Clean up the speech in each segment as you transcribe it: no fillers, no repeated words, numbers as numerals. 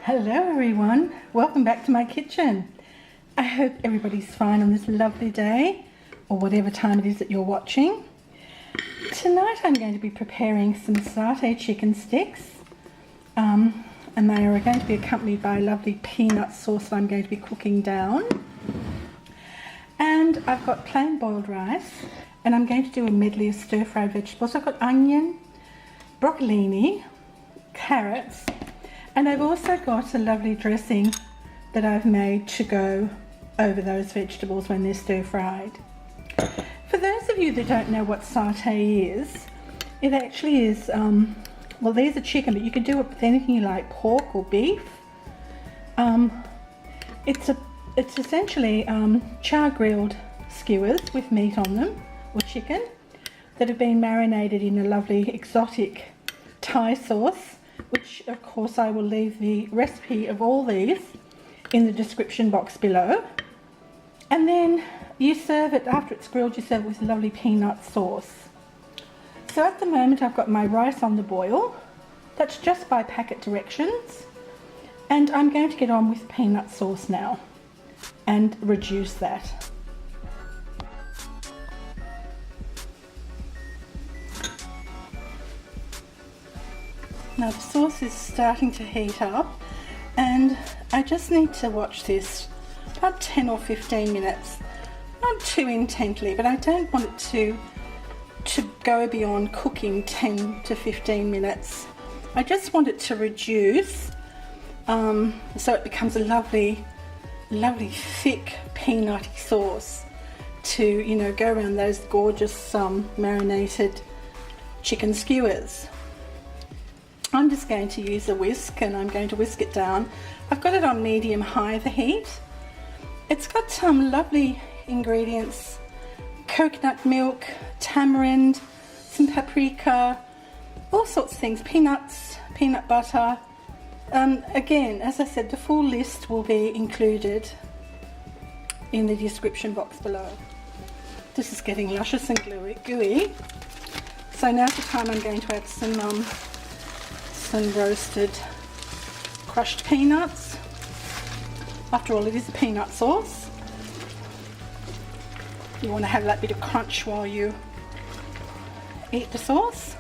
Hello everyone, welcome back to my kitchen. I hope everybody's fine on this lovely day, or whatever time it is that you're watching. Tonight I'm going to be preparing some satay chicken sticks, and they are going to be accompanied by a lovely peanut sauce that I'm going to be cooking down. And I've got plain boiled rice, and I'm going to do a medley of stir-fried vegetables. I've got onion, broccolini, carrots, and I've also got a lovely dressing that I've made to go over those vegetables when they're stir-fried. For those of you that don't know what satay is, it actually is, well, there's a chicken, but you can do it with anything you like, pork or beef. It's essentially char-grilled skewers with meat on them, or chicken, that have been marinated in a lovely exotic Thai sauce, which of course I will leave the recipe of all these in the description box below. And then you serve it, after it's grilled, you serve it with a lovely peanut sauce. So at the moment I've got my rice on the boil. That's just by packet directions. And I'm going to get on with peanut sauce now and reduce that. Now the sauce is starting to heat up, and I just need to watch this about 10 or 15 minutes, not too intently, but I don't want it to go beyond cooking 10 to 15 minutes. I just want it to reduce so it becomes a lovely thick peanutty sauce to, you know, go around those gorgeous marinated chicken skewers. I'm just going to use a whisk, and I'm going to whisk it down. I've got it on medium-high, the heat. It's got some lovely ingredients: coconut milk, tamarind, some paprika, all sorts of things, peanuts, peanut butter. Again, as I said, the full list will be included in the description box below. This is getting luscious and gooey. So now's the time I'm going to add some roasted crushed peanuts. After all, it is a peanut sauce. You want to have that bit of crunch while you eat the sauce.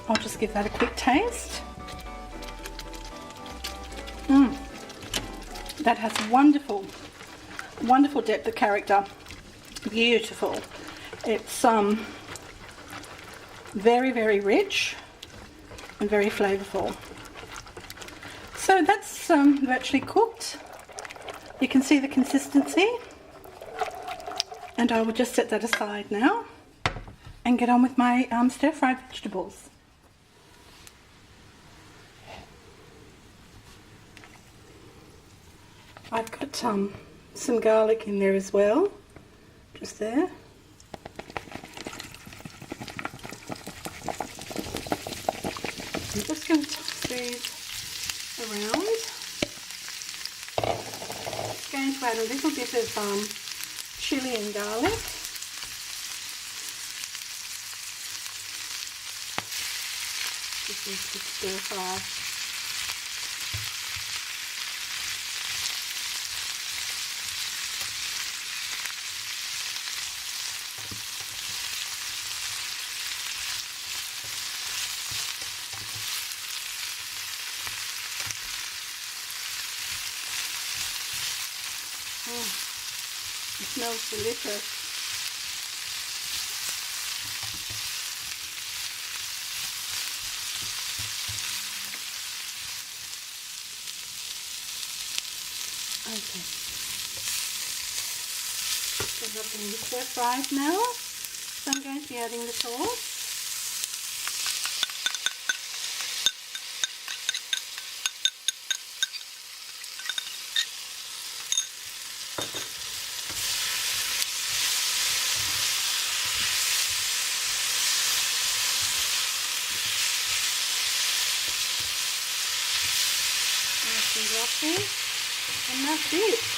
I'll just give that a quick taste. That has wonderful depth of character. Beautiful. It's very rich and very flavorful. So that's virtually cooked. You can see the consistency, and I will just set that aside now and get on with my stir-fried vegetables. I've got some garlic in there as well, just there. I'm just going to toss these around. Just going to add a little bit of chili and garlic. Just need to stir fry. It smells delicious. Okay. So I've been stir-fried now, so I'm going to be adding the sauce. Broccoli. And that's it.